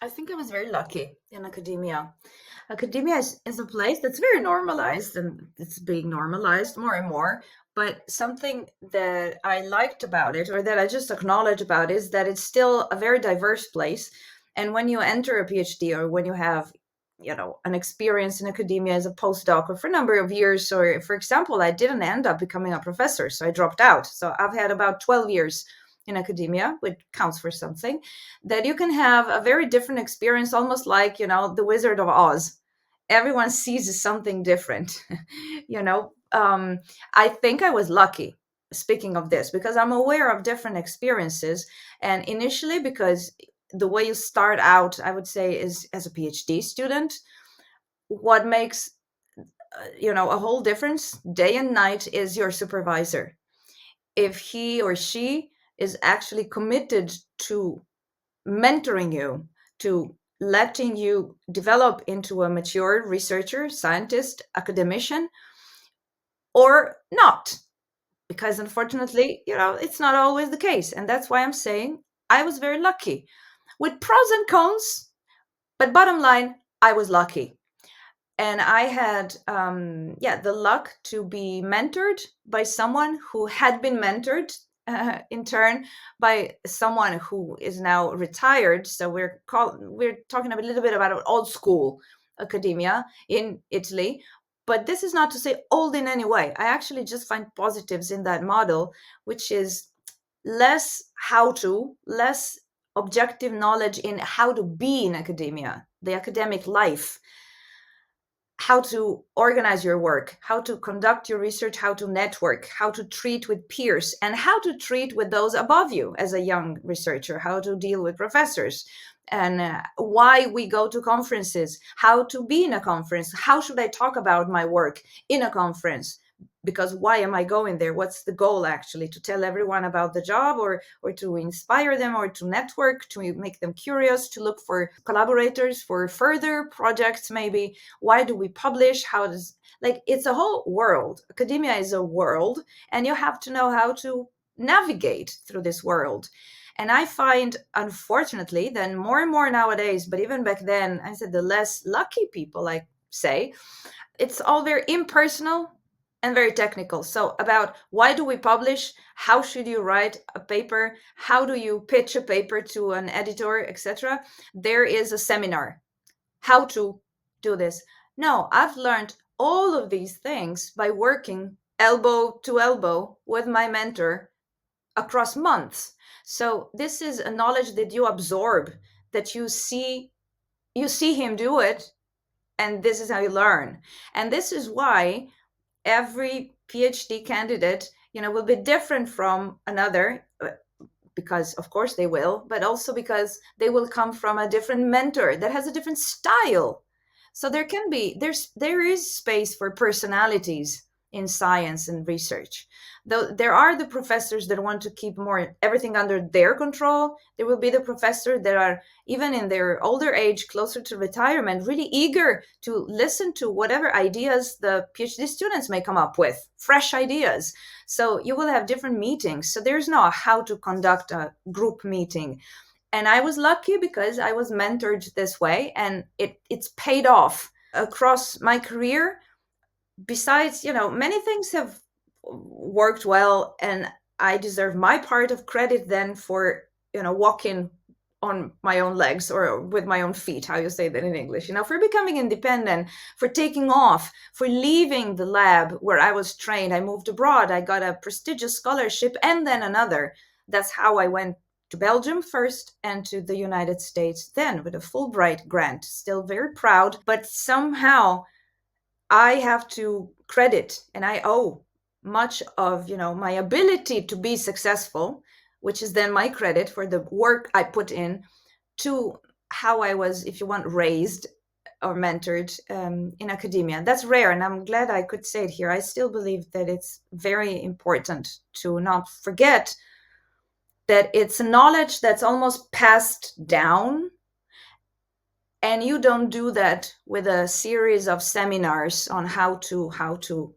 I think I was very lucky in academia. Academia is a place that's very normalized and it's being normalized more and more. But something that I liked about it, or that I just acknowledge about, is that it's still a very diverse place. And when you enter a PhD, or when you have, an experience in academia as a postdoc or for a number of years, or for example, I didn't end up becoming a professor, so I dropped out. So I've had about 12 years in academia, which counts for something, that you can have a very different experience, almost like, the Wizard of Oz. Everyone sees something different. you know I think I was lucky, speaking of this, because I'm aware of different experiences. And initially, because the way you start out, I would say, is as a PhD student. What makes a whole difference day and night is your supervisor. If he or she is actually committed to mentoring you, to letting you develop into a mature researcher, scientist, academician, or not. Because unfortunately, it's not always the case. And that's why I'm saying I was very lucky, with pros and cons. But bottom line, I was lucky. And I had, the luck to be mentored by someone who had been mentored in turn by someone who is now retired. So we're talking a little bit about old school academia in Italy. But this is not to say old in any way. I actually just find positives in that model, which is less objective knowledge in how to be in academia, the academic life, how to organize your work, how to conduct your research, how to network, how to treat with peers, and how to treat with those above you as a young researcher, how to deal with professors, and why we go to conferences, how to be in a conference, how should I talk about my work in a conference, because why am I going there? What's the goal, actually? To tell everyone about the job, or to inspire them, or to network, to make them curious, to look for collaborators for further projects, maybe? Why do we publish? How does, like, it's a whole world. Academia is a world, and you have to know how to navigate through this world. And I find, unfortunately, then more and more nowadays, but even back then, I said the less lucky people, I say, it's all very impersonal and very technical. So about why do we publish? How should you write a paper? How do you pitch a paper to an editor, etc.? There is a seminar. How to do this. No, I've learned all of these things by working elbow to elbow with my mentor across months. So this is a knowledge that you absorb, that you see him do it, and this is how you learn. And this is why every PhD candidate, will be different from another, because of course they will, but also because they will come from a different mentor that has a different style. So there is space for personalities in science and research. Though there are the professors that want to keep more everything under their control, there will be the professors that are, even in their older age, closer to retirement, really eager to listen to whatever ideas the PhD students may come up with, fresh ideas. So you will have different meetings. So there's no how to conduct a group meeting. And I was lucky because I was mentored this way, and it's paid off across my career. Besides, many things have worked well, and I deserve my part of credit then for, walking on my own legs, or with my own feet, how you say that in English, for becoming independent, for taking off, for leaving the lab where I was trained. I moved abroad. I got a prestigious scholarship and then another. That's how I went to Belgium first and to the United States then, with a Fulbright grant. Still very proud, but somehow I have to credit, and I owe much of, my ability to be successful, which is then my credit for the work I put in, to how I was, if you want, raised or mentored in academia. That's rare, and I'm glad I could say it here. I still believe that it's very important to not forget that it's a knowledge that's almost passed down. And you don't do that with a series of seminars on how to